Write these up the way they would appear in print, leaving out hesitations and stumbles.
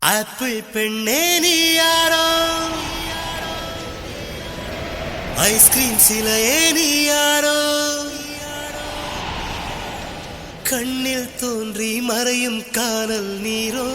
Apple பெண்ணே நீ யாரோ, ஐஸ்கிரீம் சிலையே நீ யாரோ, கண்ணில் தோன்றி மறையும் கானல் நீரோ.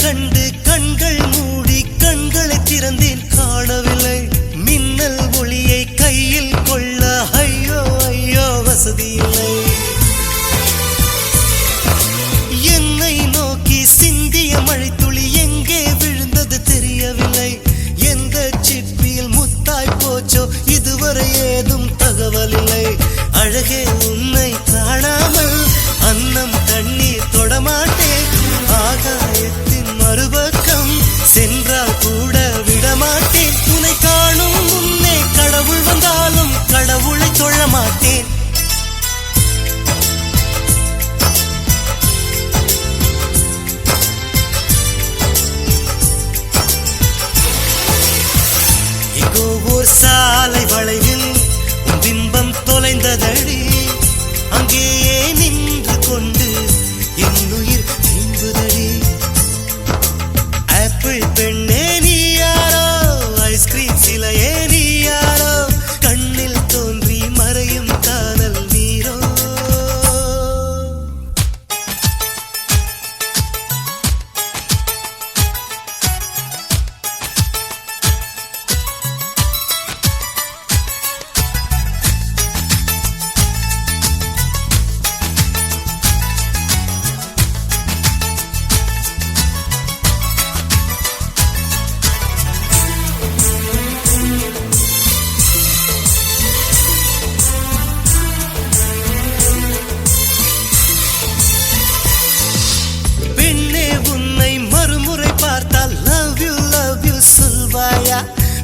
கண்டு கண்கள் மூடி கண்களை திறந்தேன், காணவில்லை மின்னல் ஒளியை கையில் கொள்ள. ஐயோ ஐயோ வசதி இல்லை. என்னை நோக்கி சிந்திய மழைத்துளி எங்கே விழுந்தது தெரியவில்லை. எந்த சிப்பியில் முத்தாய் போச்சோ இதுவரை ஏதும் தகவல் இல்லை. அழகே உன்னை காணாமல் அன்னம் தண்ணீர் தொடமாட்டேன். ஆகாயத்தின் மறுபக்கம் சென்றால் கூட விடமாட்டேன். உன்னை காணும் முன்னே கடவுள் வந்தாலும் கடவுளை தொழ மாட்டேன். எங்கோ ஓர் சாலை வளைவில் உன் பிம்பம் தொலைந்ததடி. அங்கேயே நின்று கொண்டு என் உயிர் நீங்குதடி. ஆப்பிள் பெண்ணே நீ யாரோ, ஐஸ்கிரீம் சிலையே நீ யாரோ, கண்ணில் தோன்றி மறையும் கானல் நீரோ.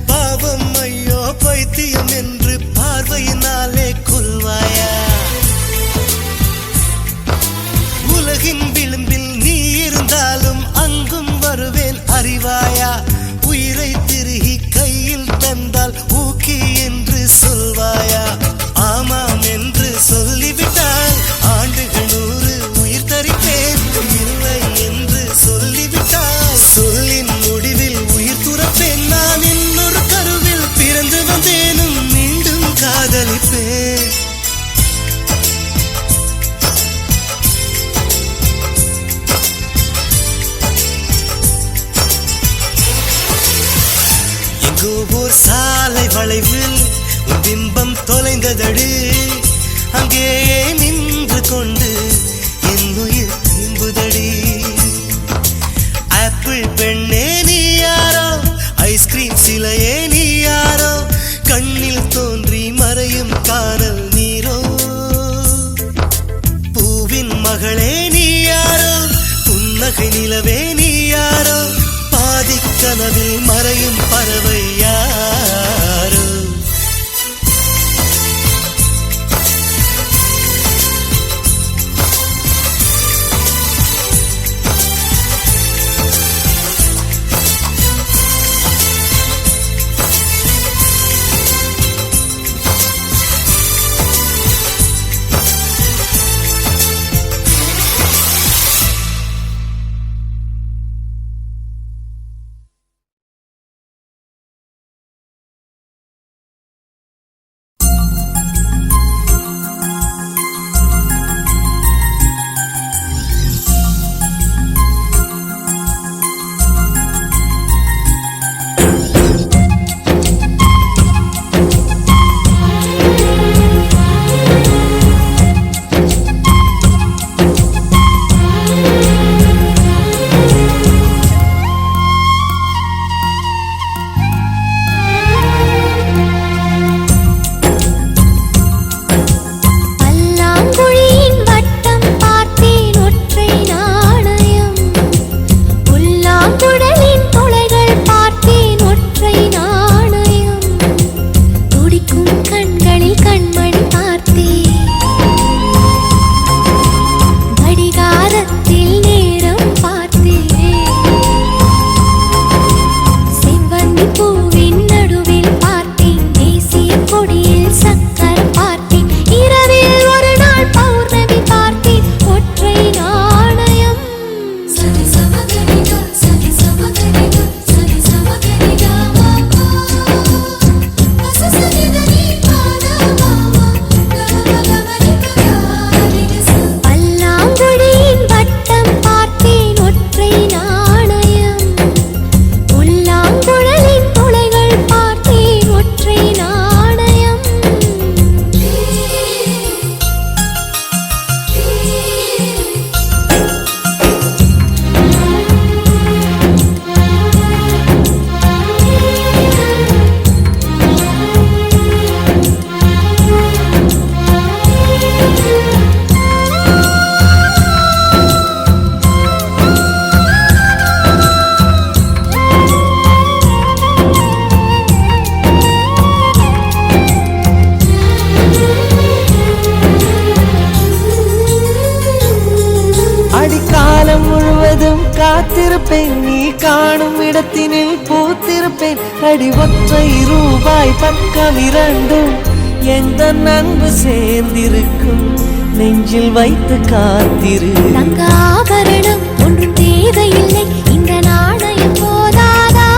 பாவம் ஐயோ பைத்தியம் என்று பார்வையினாலே கொல்வாயா? உலகின் விளிம்பில் நீ இருந்தாலும் அங்கும் வருவேன் அறிவாயா? உயிரை திருகி கையில் தந்தால் ஊக்கி என்று சொல்வாயா? ஆமாம் என்று சொல்லிவிட்டால் ஆண்டுகள் 100 உயிர் தரிப்பேன். இல்லை என்று சொல்லிவிட்டால் சொல்லின் முடிவில் உயிர் துறப்பேன். நான் இன்னொரு கருவில் பிறந்து வந்தேனும் மீண்டும் காதலிப்பேன். எங்கோ ஓர் சாலை வளைவில் உன் பிம்பம் தொலைந்ததடி. அங்கேயே நின்று கொண்டு என் உயிர் நீங்குதடி. ஆப்பிள் பெண்ணே நீ யாரோ, ஐஸ்கிரீம் சிலையே நீ யாரோ, கண்ணில் தோன்றி மறையும் கானல் நீரோ. பூவின் மகளே நீ யாரோ, புன்னகை நிலவே நீ யாரோ, பாதி கனவில் மறையும் பறவை யாரோ காத்திருப்பேன் நீ காணும் இடத்தினில் பூத்திருப்பேன் அடி ஒற்றை ரூபாய் பக்கம் இரண்டும் எந்த அன்பு சேர்ந்திருக்கும் நெஞ்சில் வைத்து காத்திரு தங்க ஆபரணம் ஒன்றும் தேவையில்லை இந்த நாணயம் போதாதா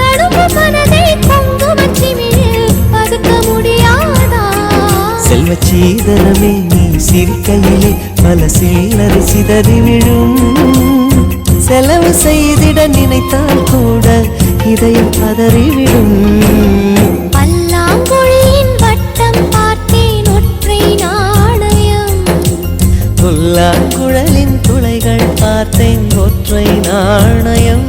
தடுப்பு மனதை குங்குமச்சிமிழில் பதுக்க முடியாதா செல்வ சீதனமே நீ சிரிக்கையிலே பல சில்லறை சிதறி விழும் செலவு செய்திட நினைத்தால் கூட இதயம் பதறிவிடும் பல்லாங்குழியின் வட்டம் பார்த்தேன் ஒற்றை நாணயம் புல்லாங்குழலின் துளைகள் பார்த்தேன் ஒற்றை நாணயம்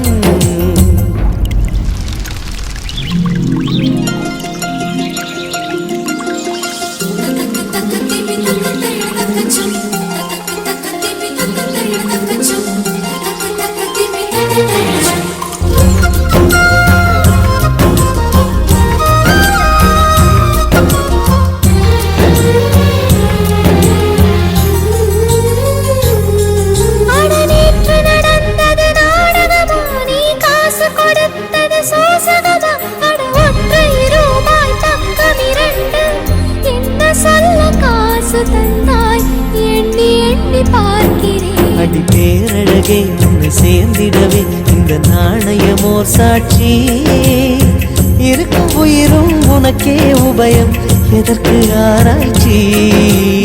அடி பேரழகே உன்னை சேர்ந்திடவே இந்த நாணயமோர் சாட்சி இருக்கும் உயிரும் உனக்கே உபயம் எதற்கு ஆராய்ச்சி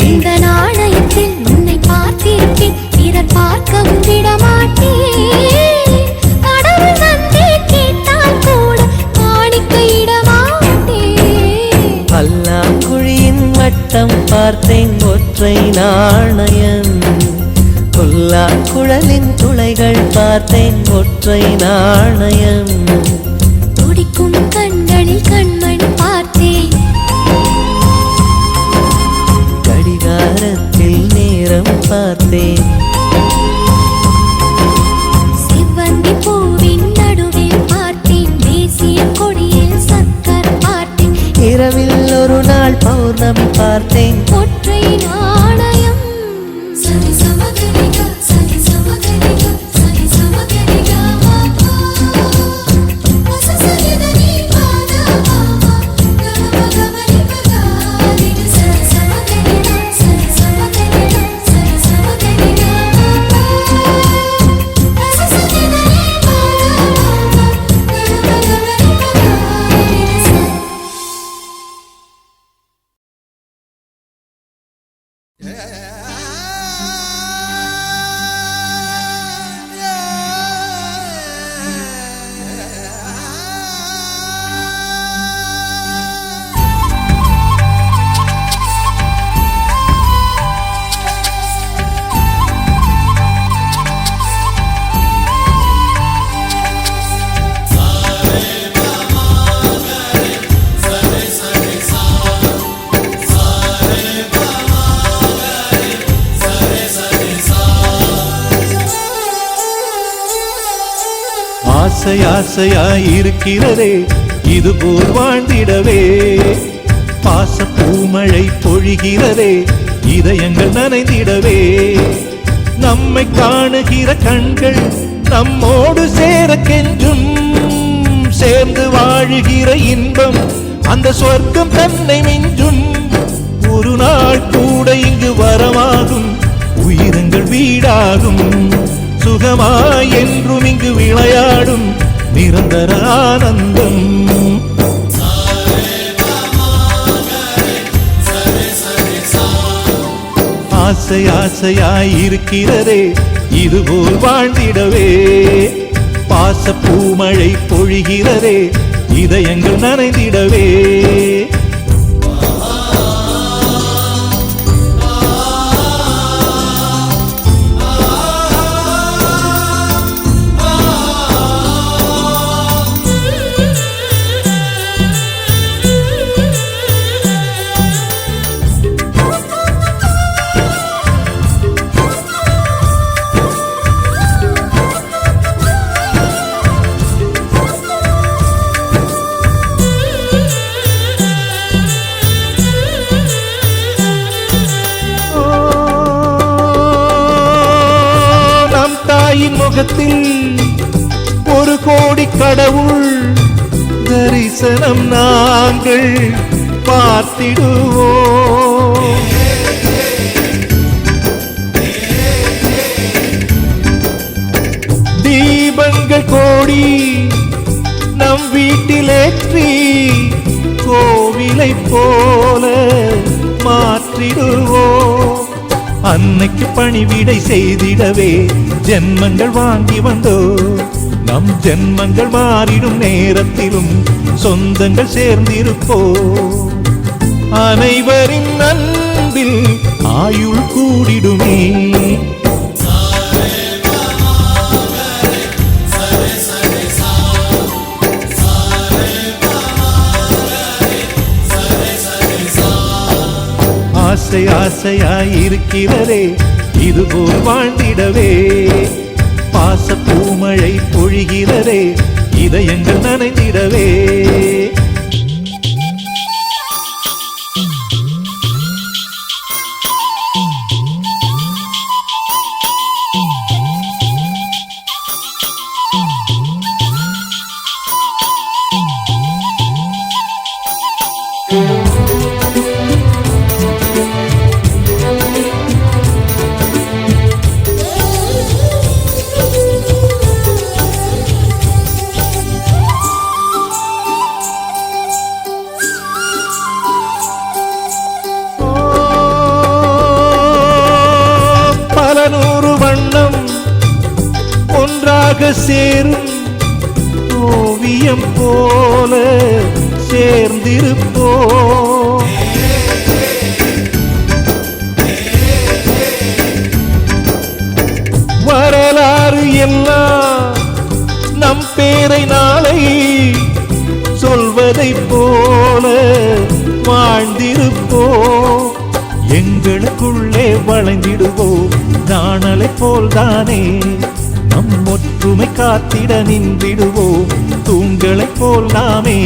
இந்த நாணயத்தில் உன்னை பார்த்திருக்கேன் பிறர் பார்க்கவும் விடமாட்டேன் கடவுள் வந்தே கேட்டால் கூட காணிக்கையிடமாட்டேன் பல்லாங்குழியின் வட்டம் பார்த்தேன் ஒற்றை நாணயம் புல்லாங்குழலின் துளைகள் பார்த்தேன் ஒற்றை நாணயம் துடிக்கும் கண்களில் கண்மணி பார்த்தேன் கடிகாரத்தில் நேரம் பார்த்தேன் செவ்வந்தி பூவின் ஆசை ஆசையாய் இருக்கிறதே இதுபோல் வாழ்ந்திடவே பாச பூமழை பொழிகிறதே இதயங்கள் நனைந்திடவே நம்மை காணுகிற கண்கள் நம்மோடு சேர கெஞ்சும் சேர்ந்து வாழுகிற இன்பம் அந்த சொர்க்கம் தன்னை மிஞ்சும் ஒரு நாள் கூட இங்கு வரமாகும் உயிரங்கள் வீடாகும் சுகமாய் என்றும் இங்கு விளையாடும் நிரந்தர ஆனந்தம் ஆசை ஆசையாய் இருக்கிறதே இதுபோல் வாழ்ந்திடவே பாச பூமழை பொழிகிறதே இதயங்கள் நனைந்திடவே முகத்தில் ஒரு கோடி கடவுள் தரிசனம் நாங்கள் பார்த்திடுவோம் தீபங்கள் கோடி நம் வீட்டிலேற்றி கோவிலை போல மாற்றிடுவோம் அன்னைக்கு பணிவிடை செய்திடவே ஜென்மங்கள் வாங்கி வந்தோ நம் ஜென்மங்கள் மாறிடும் நேரத்திலும் சொந்தங்கள் சேர்ந்திருப்போ அனைவரின் அன்பில் ஆயுள் கூடிடுமே ஆசை ஆசையாய் இருக்கிறதே இதுபோல் வாழ்ந்திடவே பாச பூமழை பொழிகிறதே இதயங்கள் நனைந்திடவே சேரும் ஓவியம் போல சேர்ந்திருப்போ வரலாறு எல்லாம் நம் பேரை நாளை சொல்வதை போல வாழ்ந்திருப்போ எங்களுக்குள்ளே வளைந்திடுவோம் நாணலை போல்தானே நம் ஒற்றுமை காத்திட நின்றிடுவோம் தூண்களைப் போல் நாமே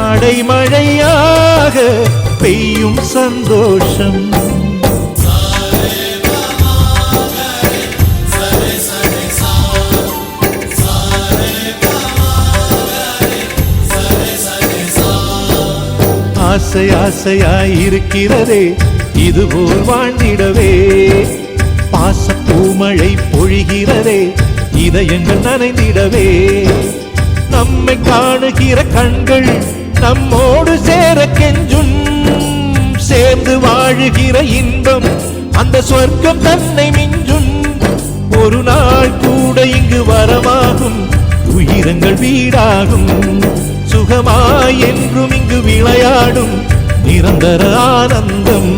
அடைமழையாக பெய்யும் சந்தோஷம் ஆசை ஆசையாய் இருக்கிறதே இதுபோல் வாழ்ந்திடவே பாச பூமழை பொழிகிறதே இதயங்கள் நனைந்திடவே நம்மை காணுகிற கண்கள் நம்மோடு சேர கெஞ்சும் சேர்ந்து வாழுகிற இன்பம் அந்த சொர்க்கம் தன்னை மிஞ்சும் ஒரு நாள் கூட இங்கு வரமாகும் உயிரங்கள் வீடாகும் சுகமாய் என்றும் இங்கு விளையாடும் நிரந்தர ஆனந்தம்